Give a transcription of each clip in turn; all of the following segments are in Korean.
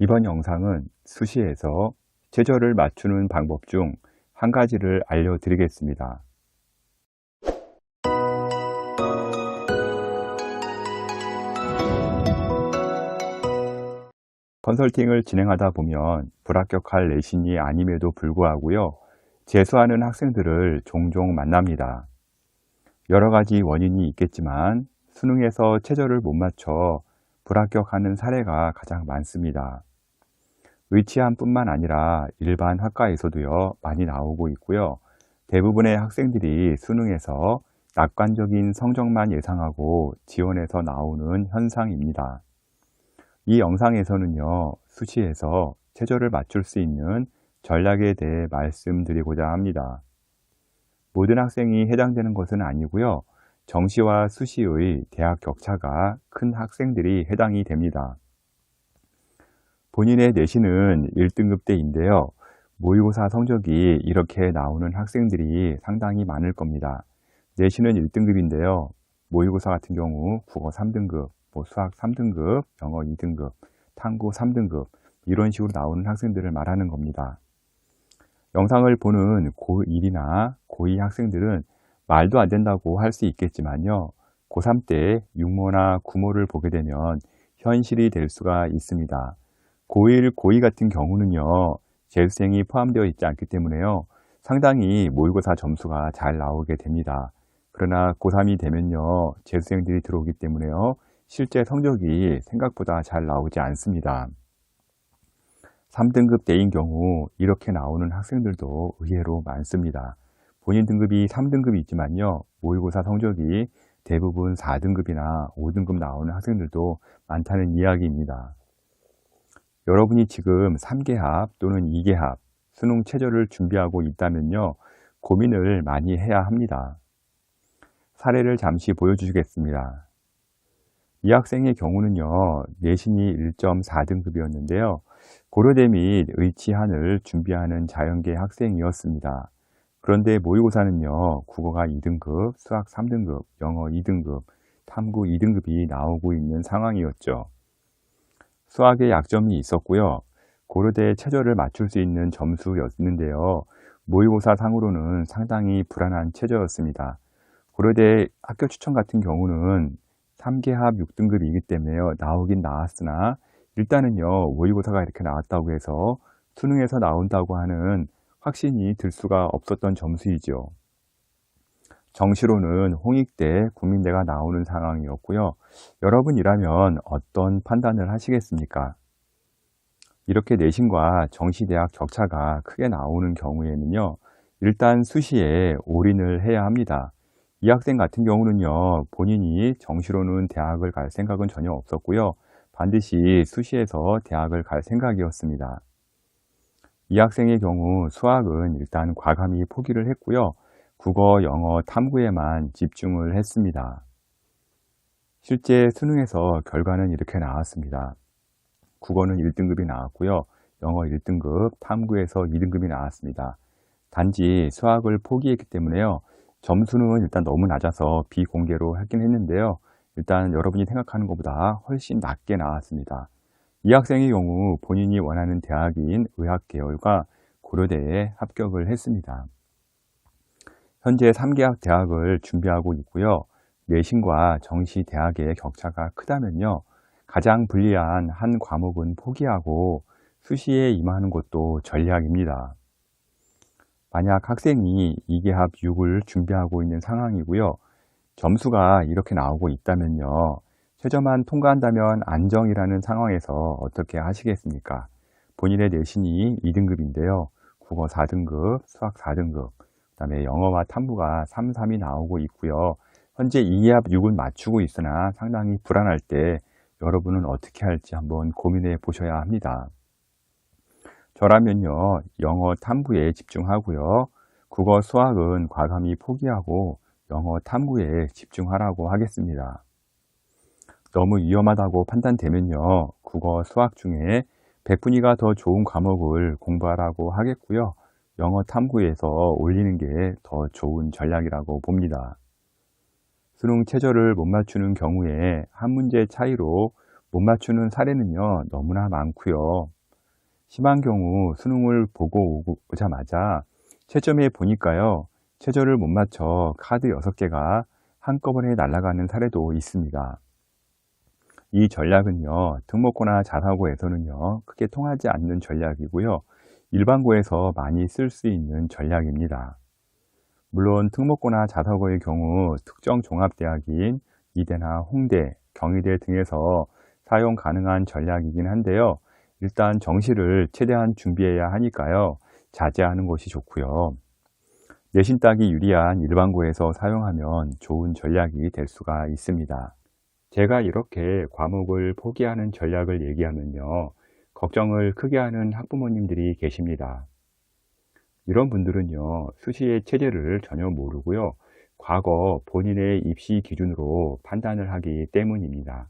이번 영상은 수시에서 최저를 맞추는 방법 중 한 가지를 알려드리겠습니다. 컨설팅을 진행하다 보면 불합격할 내신이 아님에도 불구하고요, 재수하는 학생들을 종종 만납니다. 여러 가지 원인이 있겠지만 수능에서 최저를 못 맞춰 불합격하는 사례가 가장 많습니다. 의치함뿐만 아니라 일반 학과에서도요, 많이 나오고 있고요. 대부분의 학생들이 수능에서 낙관적인 성적만 예상하고 지원해서 나오는 현상입니다. 이 영상에서는요, 수시에서 최저를 맞출 수 있는 전략에 대해 말씀드리고자 합니다. 모든 학생이 해당되는 것은 아니고요. 정시와 수시의 대학 격차가 큰 학생들이 해당이 됩니다. 본인의 내신은 1등급대인데요. 모의고사 성적이 이렇게 나오는 학생들이 상당히 많을 겁니다. 내신은 1등급인데요. 모의고사 같은 경우 국어 3등급, 수학 3등급, 영어 2등급, 탐구 3등급 이런 식으로 나오는 학생들을 말하는 겁니다. 영상을 보는 고1이나 고2 학생들은 말도 안 된다고 할 수 있겠지만요. 고3 때 육모나 구모를 보게 되면 현실이 될 수가 있습니다. 고1, 고2 같은 경우는요, 재수생이 포함되어 있지 않기 때문에요, 상당히 모의고사 점수가 잘 나오게 됩니다. 그러나 고3이 되면요, 재수생들이 들어오기 때문에요, 실제 성적이 생각보다 잘 나오지 않습니다. 3등급 대인 경우 이렇게 나오는 학생들도 의외로 많습니다. 본인 등급이 3등급이 있지만요, 모의고사 성적이 대부분 4등급이나 5등급 나오는 학생들도 많다는 이야기입니다. 여러분이 지금 3개합 또는 2개합 수능 최저를 준비하고 있다면요, 고민을 많이 해야 합니다. 사례를 잠시 보여주시겠습니다. 이 학생의 경우는요, 내신이 1.4등급이었는데요. 고려대 및 의치한을 준비하는 자연계 학생이었습니다. 그런데 모의고사는요, 국어가 2등급, 수학 3등급, 영어 2등급, 탐구 2등급이 나오고 있는 상황이었죠. 수학에 약점이 있었고요. 고려대 최저를 맞출 수 있는 점수였는데요. 모의고사 상으로는 상당히 불안한 최저였습니다. 고려대 학교 추천 같은 경우는 3개합 6등급이기 때문에요. 나오긴 나왔으나 일단은요, 모의고사가 이렇게 나왔다고 해서 수능에서 나온다고 하는 확신이 들 수가 없었던 점수이죠. 정시로는 홍익대, 국민대가 나오는 상황이었고요. 여러분이라면 어떤 판단을 하시겠습니까? 이렇게 내신과 정시대학 격차가 크게 나오는 경우에는요, 일단 수시에 올인을 해야 합니다. 이 학생 같은 경우는요, 본인이 정시로는 대학을 갈 생각은 전혀 없었고요. 반드시 수시에서 대학을 갈 생각이었습니다. 이 학생의 경우 수학은 일단 과감히 포기를 했고요. 국어, 영어, 탐구에만 집중을 했습니다. 실제 수능에서 결과는 이렇게 나왔습니다. 국어는 1등급이 나왔고요. 영어 1등급, 탐구에서 2등급이 나왔습니다. 단지 수학을 포기했기 때문에요. 점수는 일단 너무 낮아서 비공개로 하긴 했는데요. 일단 여러분이 생각하는 것보다 훨씬 낮게 나왔습니다. 이 학생의 경우 본인이 원하는 대학인 의학계열과 고려대에 합격을 했습니다. 현재 3개학 대학을 준비하고 있고요. 내신과 정시 대학의 격차가 크다면요, 가장 불리한 한 과목은 포기하고 수시에 임하는 것도 전략입니다. 만약 학생이 2개합 6을 준비하고 있는 상황이고요. 점수가 이렇게 나오고 있다면요. 최저만 통과한다면 안정이라는 상황에서 어떻게 하시겠습니까? 본인의 내신이 2등급인데요. 국어 4등급, 수학 4등급, 그 다음에 영어와 탐구가 3, 3이 나오고 있고요. 현재 2합 6은 맞추고 있으나 상당히 불안할 때 여러분은 어떻게 할지 한번 고민해 보셔야 합니다. 저라면요, 영어 탐구에 집중하고요. 국어 수학은 과감히 포기하고 영어 탐구에 집중하라고 하겠습니다. 너무 위험하다고 판단되면요, 국어 수학 중에 백분위가 더 좋은 과목을 공부하라고 하겠고요. 영어 탐구에서 올리는 게 더 좋은 전략이라고 봅니다. 수능 최저를 못 맞추는 경우에 한 문제 차이로 못 맞추는 사례는요, 너무나 많고요. 심한 경우 수능을 보고 오자마자 채점해 보니까요, 최저를 못 맞춰 카드 6개가 한꺼번에 날아가는 사례도 있습니다. 이 전략은요, 특목고나 자사고에서는요, 크게 통하지 않는 전략이고요. 일반고에서 많이 쓸 수 있는 전략입니다. 물론 특목고나 자사고의 경우 특정 종합대학인 이대나 홍대, 경희대 등에서 사용 가능한 전략이긴 한데요. 일단 정시를 최대한 준비해야 하니까요. 자제하는 것이 좋고요. 내신 따기 유리한 일반고에서 사용하면 좋은 전략이 될 수가 있습니다. 제가 이렇게 과목을 포기하는 전략을 얘기하면요, 걱정을 크게 하는 학부모님들이 계십니다. 이런 분들은요, 수시의 체제를 전혀 모르고요, 과거 본인의 입시 기준으로 판단을 하기 때문입니다.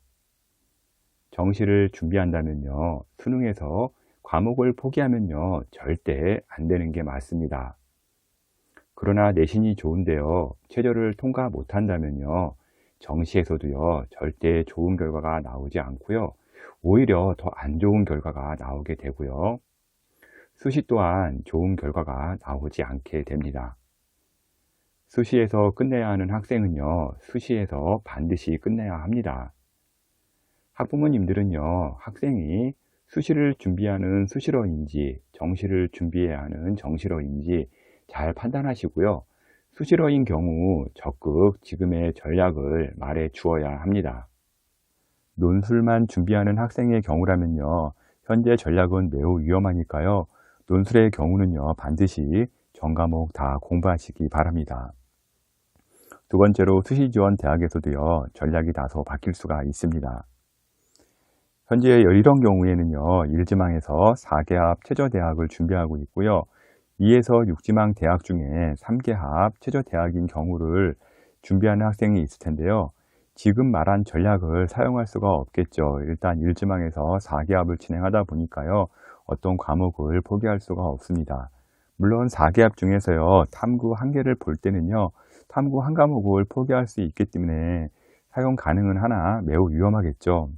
정시를 준비한다면요, 수능에서 과목을 포기하면요, 절대 안 되는 게 맞습니다. 그러나 내신이 좋은데요, 최저를 통과 못한다면요, 정시에서도요, 절대 좋은 결과가 나오지 않고요, 오히려 더 안 좋은 결과가 나오게 되고요. 수시 또한 좋은 결과가 나오지 않게 됩니다. 수시에서 끝내야 하는 학생은요, 수시에서 반드시 끝내야 합니다. 학부모님들은요, 학생이 수시를 준비하는 수시러인지 정시를 준비해야 하는 정시러인지 잘 판단하시고요. 수시러인 경우 적극 지금의 전략을 말해 주어야 합니다. 논술만 준비하는 학생의 경우라면요, 현재 전략은 매우 위험하니까요. 논술의 경우는요, 반드시 전 과목 다 공부하시기 바랍니다. 두 번째로 수시 지원 대학에서도요, 전략이 다소 바뀔 수가 있습니다. 현재 이런 경우에는요, 1지망에서 4개합 최저대학을 준비하고 있고요. 2에서 6지망 대학 중에 3개합 최저대학인 경우를 준비하는 학생이 있을 텐데요. 지금 말한 전략을 사용할 수가 없겠죠. 일단 1지망에서 4개합을 진행하다 보니까요. 어떤 과목을 포기할 수가 없습니다. 물론 4개합 중에서요. 탐구 1개를 볼 때는요. 탐구 1과목을 포기할 수 있기 때문에 사용 가능은 하나 매우 위험하겠죠.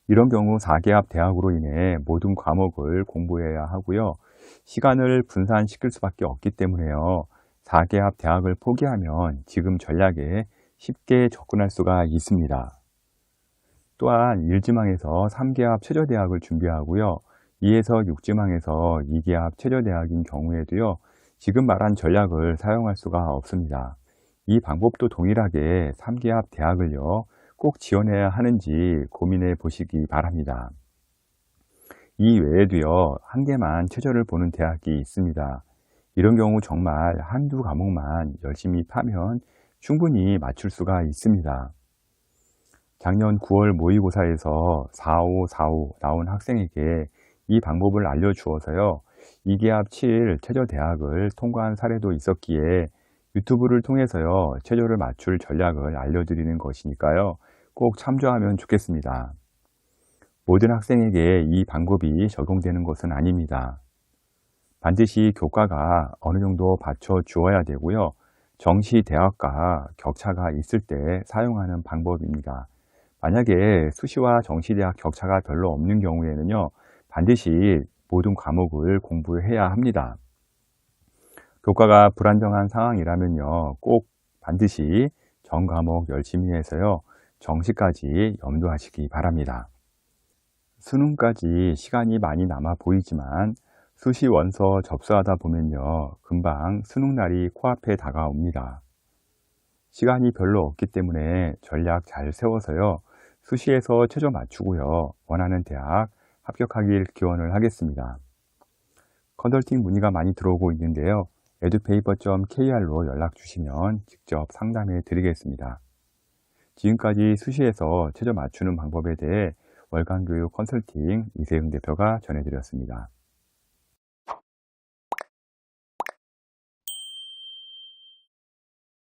이런 경우 4개합 대학으로 인해 모든 과목을 공부해야 하고요. 시간을 분산시킬 수밖에 없기 때문에요. 4개합 대학을 포기하면 지금 전략에 쉽게 접근할 수가 있습니다. 또한 1지망에서 3개합 최저대학을 준비하고요. 2에서 6지망에서 2개합 최저대학인 경우에도요. 지금 말한 전략을 사용할 수가 없습니다. 이 방법도 동일하게 3개합 대학을요. 꼭 지원해야 하는지 고민해 보시기 바랍니다. 이 외에도요, 1개만 최저를 보는 대학이 있습니다. 이런 경우 정말 한두 과목만 열심히 파면 충분히 맞출 수가 있습니다. 작년 9월 모의고사에서 4545 나온 학생에게 이 방법을 알려주어서요, 2개합 7 최저대학을 통과한 사례도 있었기에 유튜브를 통해서요, 최저를 맞출 전략을 알려드리는 것이니까요, 꼭 참조하면 좋겠습니다. 모든 학생에게 이 방법이 적용되는 것은 아닙니다. 반드시 교과가 어느 정도 받쳐 주어야 되고요. 정시 대학과 격차가 있을 때 사용하는 방법입니다. 만약에 수시와 정시대학 격차가 별로 없는 경우에는요, 반드시 모든 과목을 공부해야 합니다. 교과가 불안정한 상황이라면요, 꼭 반드시 전 과목 열심히 해서요, 정시까지 염두하시기 바랍니다. 수능까지 시간이 많이 남아 보이지만 수시 원서 접수하다 보면요, 금방 수능날이 코앞에 다가옵니다. 시간이 별로 없기 때문에 전략 잘 세워서요, 수시에서 최저 맞추고요, 원하는 대학 합격하길 기원을 하겠습니다. 컨설팅 문의가 많이 들어오고 있는데요, edupaper.kr로 연락 주시면 직접 상담해 드리겠습니다. 지금까지 수시에서 최저 맞추는 방법에 대해 월간교육 컨설팅 이세흥 대표가 전해드렸습니다.